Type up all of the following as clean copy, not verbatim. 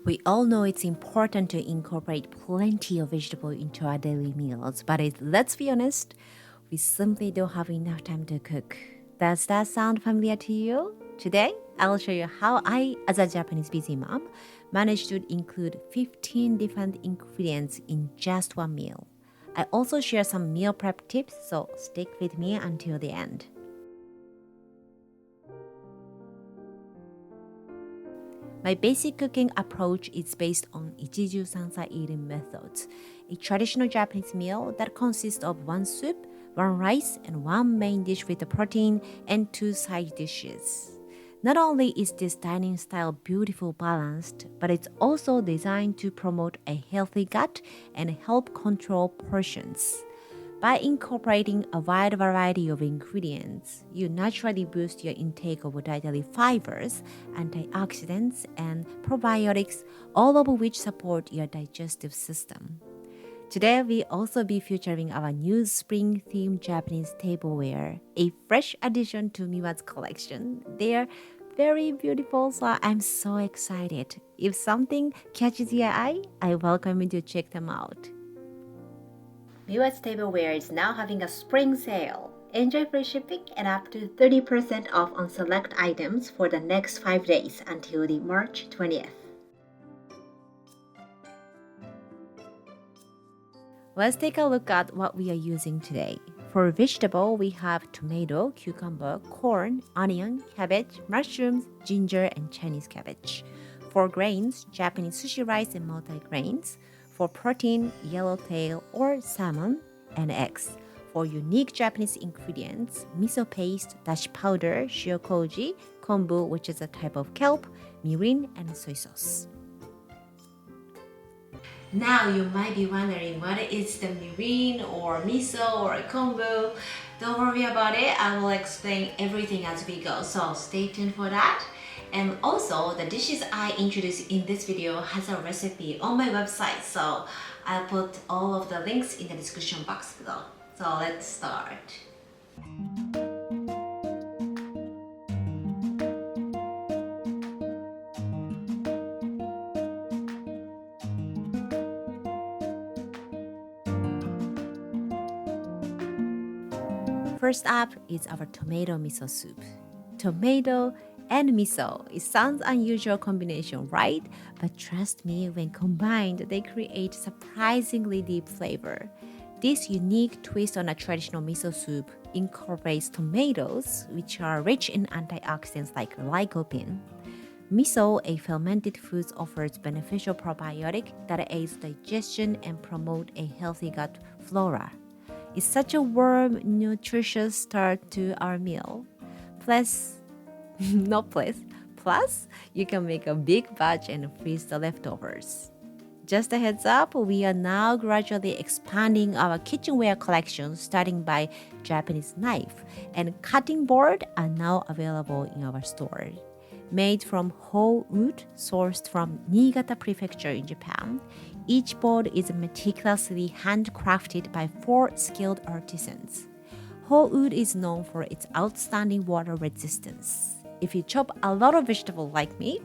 We all know it's important to incorporate plenty of vegetable into our daily meals, but let's be honest, we simply don't have enough time to cook. Does that sound familiar to you? Today, I'll show you how I, as a Japanese busy mom, managed to include 15 different ingredients in just one meal. I also share some meal prep tips, so stick with me until the end. My basic cooking approach is based on Ichiju Sansa eating methods, a traditional Japanese meal that consists of one soup, one rice, and one main dish with a protein and two side dishes. Not only is this dining style beautifully balanced, but it's also designed to promote a healthy gut and help control portions. By incorporating a wide variety of ingredients, you naturally boost your intake of dietary fibers, antioxidants, and probiotics, all of which support your digestive system. Today, we'll also be featuring our new spring-themed Japanese tableware, a fresh addition to Miwa's collection. They're very beautiful, so I'm so excited. If something catches your eye, I welcome you to check them out. Miwa's Tableware is now having a spring sale. Enjoy free shipping and up to 30% off on select items for the next 5 days until the March 20th. Let's take a look at what we are using today. For vegetable, we have tomato, cucumber, corn, onion, cabbage, mushrooms, ginger, and Chinese cabbage. For grains, Japanese sushi rice and multigrains. For protein, yellowtail or salmon, and eggs. For unique Japanese ingredients, miso paste, dashi powder, shio koji, kombu, which is a type of kelp, mirin, and soy sauce. Now you might be wondering what is the mirin or miso or kombu. Don't worry about it, I will explain everything as we go, so stay tuned for that. And also, the dishes I introduce in this video has a recipe on my website, so I'll put all of the links in the description box below. So let's start. First up is our tomato miso soup. Tomato and miso. It sounds unusual combination, right? But trust me, when combined, they create surprisingly deep flavor. This unique twist on a traditional miso soup incorporates tomatoes, which are rich in antioxidants like lycopene. Miso, a fermented food, offers beneficial probiotic that aids digestion and promote a healthy gut flora. It's such a warm, nutritious start to our meal. Plus, you can make a big batch and freeze the leftovers. Just a heads up, we are now gradually expanding our kitchenware collection, starting by Japanese knife, and cutting board are now available in our store. Made from whole wood sourced from Niigata Prefecture in Japan, each board is meticulously handcrafted by 4 skilled artisans. Whole wood is known for its outstanding water resistance. If you chop a lot of vegetables like me,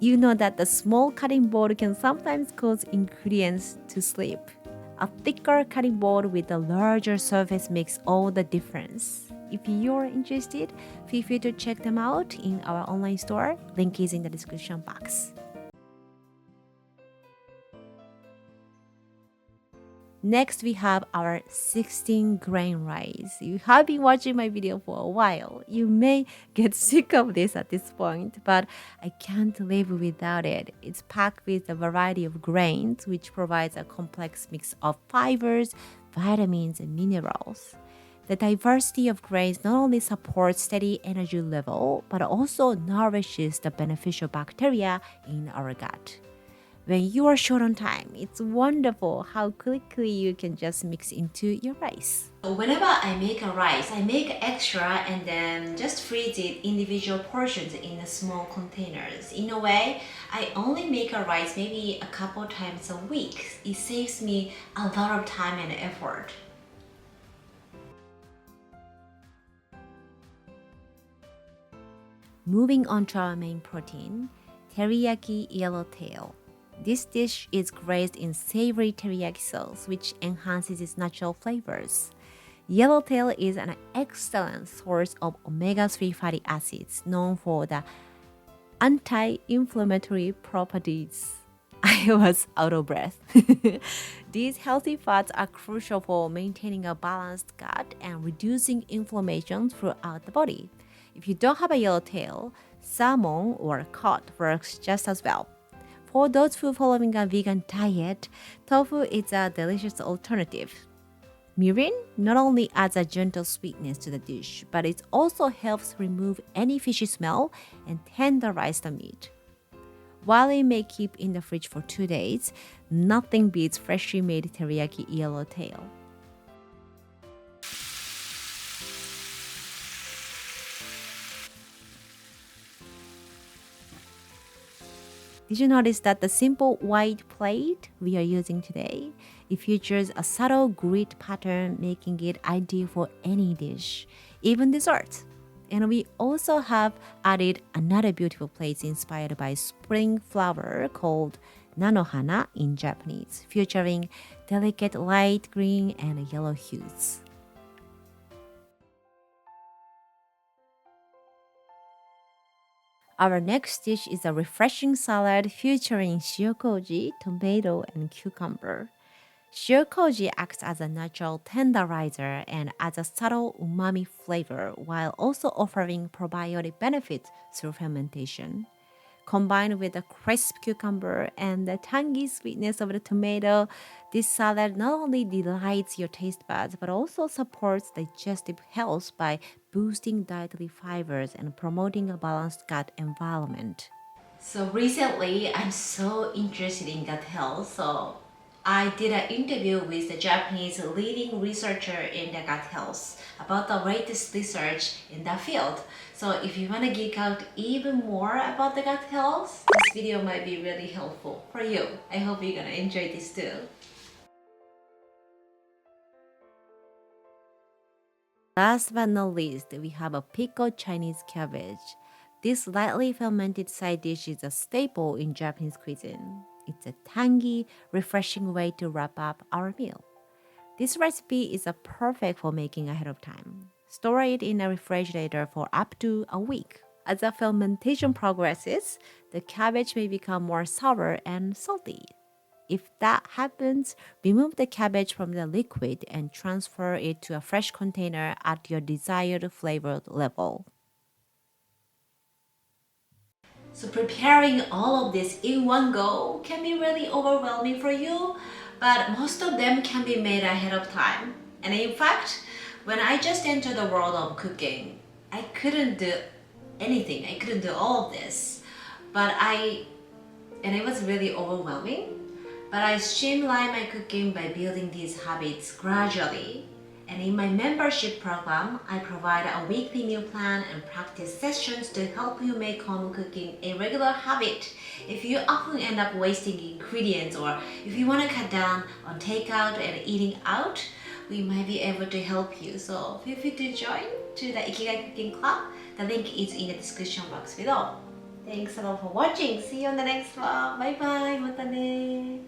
you know that the small cutting board can sometimes cause ingredients to slip. A thicker cutting board with a larger surface makes all the difference. If you're interested, feel free to check them out in our online store. Link is in the description box. Next, we have our 16-grain rice. You have been watching my video for a while. You may get sick of this at this point, but I can't live without it. It's packed with a variety of grains, which provides a complex mix of fibers, vitamins, and minerals. The diversity of grains not only supports steady energy level, but also nourishes the beneficial bacteria in our gut. When you are short on time, it's wonderful how quickly you can just mix into your rice. Whenever I make a rice, I make extra and then just freeze it individual portions in small containers. In a way, I only make a rice maybe a couple times a week. It saves me a lot of time and effort. Moving on to our main protein, teriyaki yellowtail. This dish is glazed in savory teriyaki sauce, which enhances its natural flavors. Yellowtail is an excellent source of omega-3 fatty acids known for the anti-inflammatory properties. I was out of breath. These healthy fats are crucial for maintaining a balanced gut and reducing inflammation throughout the body. If you don't have a yellowtail, salmon or cod works just as well. For those who are following a vegan diet, tofu is a delicious alternative. Mirin not only adds a gentle sweetness to the dish, but it also helps remove any fishy smell and tenderize the meat. While it may keep in the fridge for 2 days, nothing beats freshly made teriyaki yellowtail. Did you notice that the simple white plate we are using today, it features a subtle grid pattern, making it ideal for any dish, even desserts. And we also have added another beautiful plate inspired by spring flower called nanohana in Japanese, featuring delicate light green and yellow hues. Our next dish is a refreshing salad featuring shio koji, tomato, and cucumber. Shio koji acts as a natural tenderizer and adds a subtle umami flavor while also offering probiotic benefits through fermentation. Combined with the crisp cucumber and the tangy sweetness of the tomato, this salad not only delights your taste buds but also supports digestive health by boosting dietary fibers and promoting a balanced gut environment. So recently, I'm so interested in gut health, so I did an interview with the Japanese leading researcher in the gut health about the latest research in that field. So if you want to geek out even more about the gut health, this video might be really helpful for you. I hope you're gonna enjoy this too. Last but not least, we have a pickled Chinese cabbage. This lightly fermented side dish is a staple in Japanese cuisine. It's a tangy, refreshing way to wrap up our meal. This recipe is perfect for making ahead of time. Store it in a refrigerator for up to a week. As the fermentation progresses, the cabbage may become more sour and salty. If that happens, remove the cabbage from the liquid and transfer it to a fresh container at your desired flavor level. So preparing all of this in one go can be really overwhelming for you, but most of them can be made ahead of time. And in fact, when I just entered the world of cooking, I couldn't do anything. I couldn't do all of this. And it was really overwhelming. But I streamlined my cooking by building these habits gradually. And in my membership program, I provide a weekly meal plan and practice sessions to help you make home cooking a regular habit. If you often end up wasting ingredients, or if you want to cut down on takeout and eating out, we might be able to help you. So feel free to join to the Ikigai Cooking Club. The link is in the description box below. Thanks a lot for watching. See you on the next vlog. Bye bye. またね.